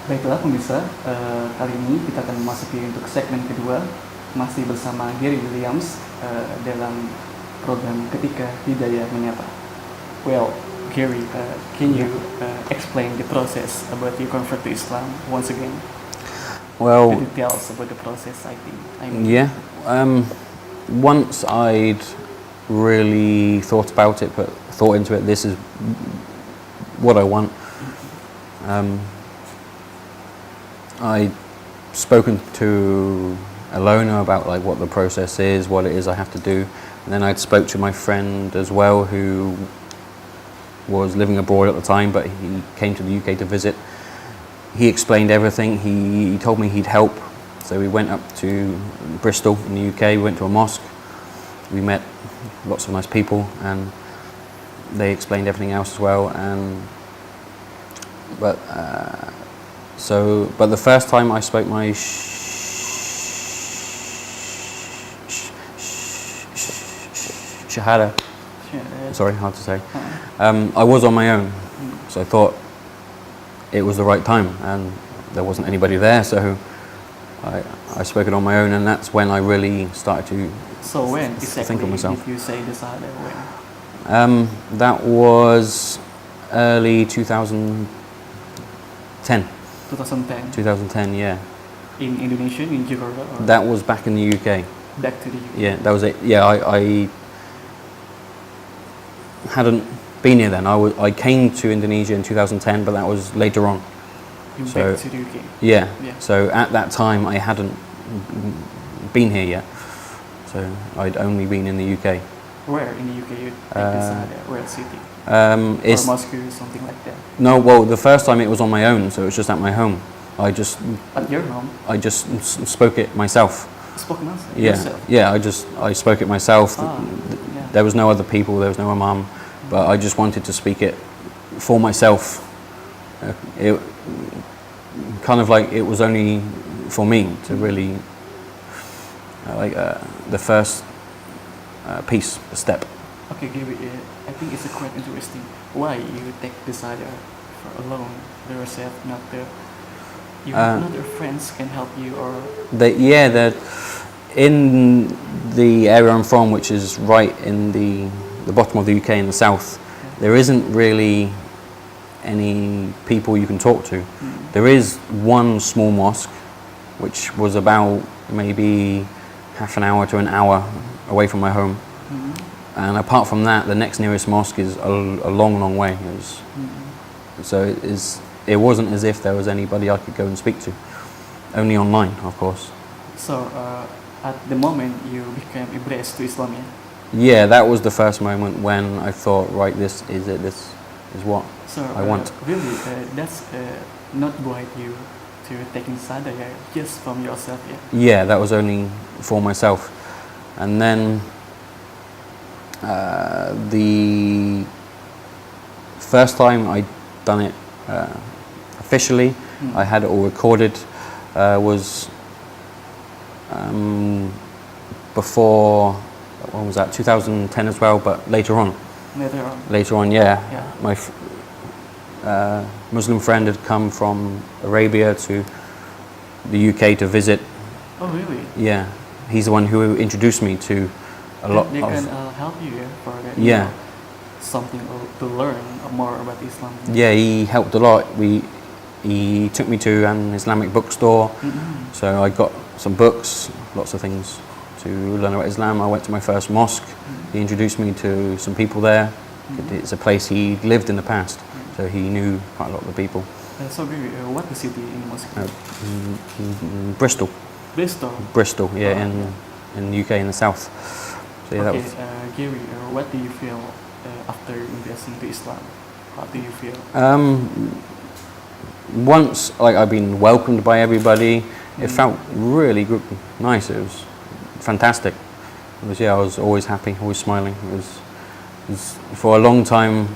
Baiklah pemirsa, kali ini kita akan memasuki untuk segmen kedua, masih bersama Gary Williams dalam program Ketika, Hidayah, Menyapa. Well, Gary, can you explain the process about you convert to Islam once again? Well, the details about the process, I mean. yeah. Once I'd really thought about it, put thought into it, this is what I want. I'd spoken to Alona about like what the process is, what it is I have to do, and then I'd spoke to my friend as well who was living abroad at the time, but he came to the UK to visit. He explained everything. He told me he'd help, so we went up to Bristol in the UK. We went to a mosque. We met lots of nice people, and they explained everything else as well. But the first time I spoke my shahada, sorry, hard to say, I was on my own, so I thought it was the right time, and there wasn't anybody there, so I spoke it on my own, and that's when I really started to think of myself. Did you say the shahada when? That was early 2010. 2010. 2010, yeah. In Indonesia, in Jakarta? Or? That was back in the UK. Back to the UK. Yeah, that was it. Yeah, I hadn't been here then. I came to Indonesia in 2010, but that was later on. You back to the UK? Yeah. So at that time, I hadn't been here yet. So I'd only been in the UK. Where in the UK you decided? Where city? Or Moscow, something like that? No, well, the first time it was on my own, so it was just at my home. At your home? I just spoke it myself. Spoke myself? Yeah, yourself? Yeah. I spoke it myself. Yeah. There was no other people. There was no imam, but I just wanted to speak it for myself. It kind of like it was only for me to really the first piece, a step. Okay, Gary, I think it's quite interesting. Why you take the shahada for alone, yourself, not you have other friends can help you, or? They're in the area I'm from, which is right in the bottom of the UK in the south. There isn't really any people you can talk to. There is one small mosque, which was about maybe half an hour to an hour away from my home. And apart from that, the next nearest mosque is a long, long way. So it wasn't as if there was anybody I could go and speak to. Only online, of course. So at the moment you became embraced to Islam, yeah? Yeah, that was the first moment when I thought, right, this is it. This is what I want. Really, that's not guide you to taking shahada, just from yourself, yeah? Yeah, that was only for myself. And then the first time I'd done it officially, I had it all recorded, was before, when was that, 2010 as well, but later on. Later on, yeah. My Muslim friend had come from Arabia to the UK to visit. Oh, really? Yeah. He's the one who introduced me to a lot they of... can help you for that. Yeah. Something to learn more about Islam. Yeah, he helped a lot. He took me to an Islamic bookstore, so I got some books, lots of things to learn about Islam. I went to my first mosque. He introduced me to some people there. It's a place he lived in the past, so he knew quite a lot of the people. So, what the city in Moscow? Bristol. Bristol, yeah, in the UK in the south. So, yeah, okay, Gary, what do you feel after embracing to Islam? How do you feel? Once I've been welcomed by everybody, it felt really good, nice. It was fantastic. I was always happy, always smiling. It was for a long time,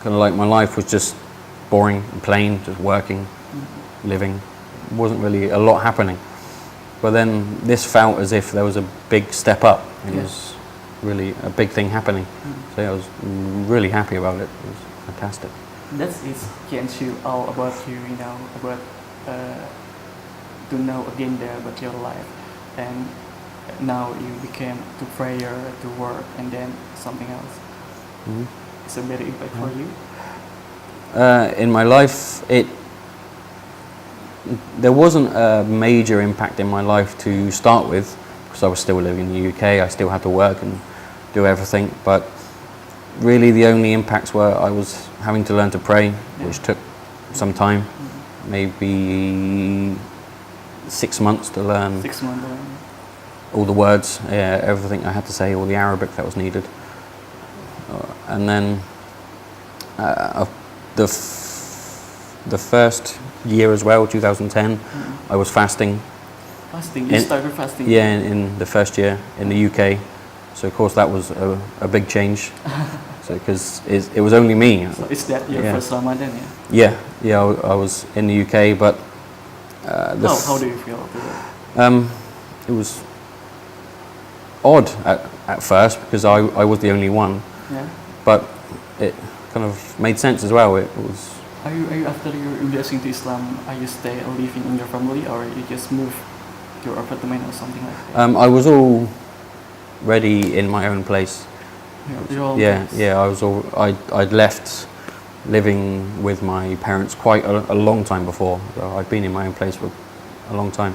kind of like my life was just boring and plain, just working, living. It wasn't really a lot happening. But then this felt as if there was a big step up. It was really a big thing happening. So I was really happy about it. It was fantastic. That is changed you all about about uh, to know again there about your life, and now you became to prayer, to work, and then something else. Mhm. It's a very impact for you. In my life, there wasn't a major impact in my life to start with, because I was still living in the UK. I still had to work and do everything, but really the only impacts were I was having to learn to pray, which took some time, maybe 6 months to learn 6 months. all the words, everything I had to say, all the Arabic that was needed. And then the first year as well, 2010, I was fasting. Fasting. You started fasting. Yeah, in the first year in the UK. So of course that was a big change. So because it was only me. So is that your first Ramadan? Yeah. I was in the UK, but how do you feel? it was odd at first because I was the only one. Yeah. But it kind of made sense as well. It was. Are you after your embracing to Islam? Are you stay living in your family, or you just move to your apartment or something like that? I was already in my own place. I was I'd left living with my parents quite a long time before. So I'd been in my own place for a long time.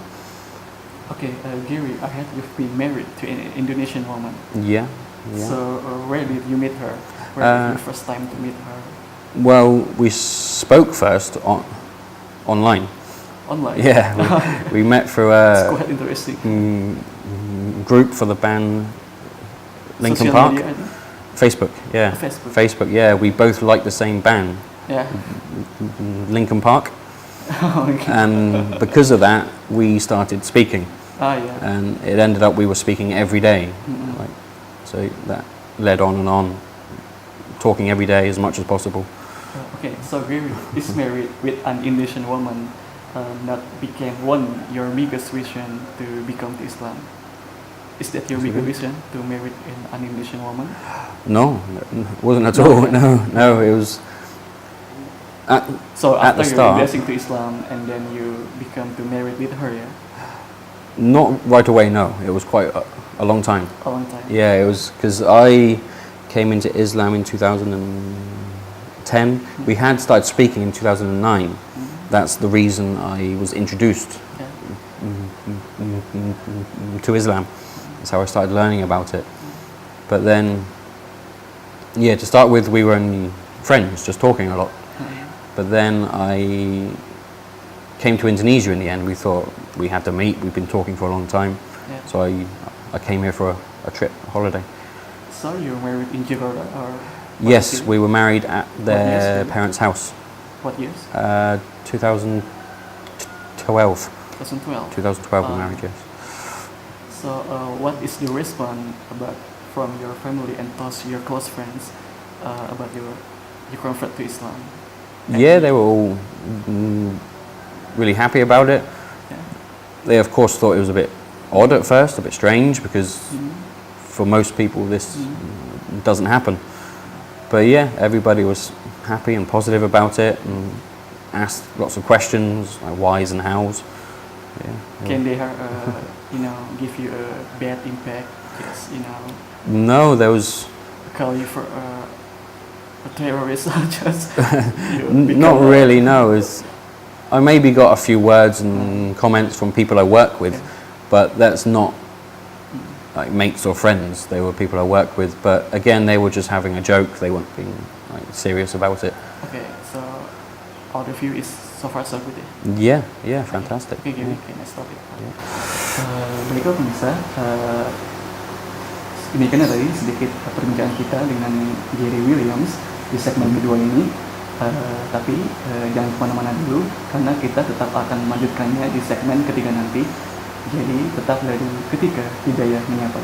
Okay, Gary, I heard you've been married to an Indonesian woman. Yeah. So where did you meet her? Where did you first time to meet her? Well, we spoke first online. Online? Yeah, we met through It's a quite interesting. group for the band Linkin Social Park. media, I think? Facebook, yeah. Facebook. Yeah. We both liked the same band, Yeah. Linkin Park. Okay. And because of that, we started speaking. Yeah. And it ended up we were speaking every day. Like, so that led on, talking every day as much as possible. Okay, so Gary is married with an Indonesian woman. That became your biggest vision to become to Islam. Is that your biggest vision, to marry an Indonesian woman? No, it wasn't at all. No, it was So at after the you're start. embracing to Islam and then you become to married with her, yeah? Not right away, no. It was quite a long time. A long time. Yeah, it was because I came into Islam in 2010. We had started speaking in 2009. That's the reason I was introduced to Islam. That's how I started learning about it. But then, to start with, we were only friends, just talking a lot. But then I came to Indonesia in the end. We thought we had to meet. We've been talking for a long time. Yeah. So I came here for a trip, a holiday. So you were married in Jakarta, or? Yes, we were married at their parents' house. What years? 2012. 2012. 2012 we married, yes. So what is the response from your family and your close friends about your convert to Islam? Yeah, they were all really happy about it. Yeah. They of course thought it was a bit odd at first, a bit strange, because for most people this doesn't happen. But yeah, everybody was happy and positive about it and asked lots of questions like whys and hows. Can they give you a bad impact? Yes, No, there was call you for a terrorist. Just not really. No, I maybe got a few words and comments from people I work with, but that's not like mates or friends. They were people I work with, but again, they were just having a joke. They weren't being serious about it. Okay, so all of you is so far so good. Yeah, fantastic. Okay, can I stop it? Baiklah pemirsa, demikian tadi sedikit perbincangan kita dengan Gary Williams di segmen kedua ini. Tapi jangan kemana-mana dulu, karena kita tetap akan melanjutkannya di segmen ketiga nanti. Jadi tetaplah di Ketika Hidayah Menyapa.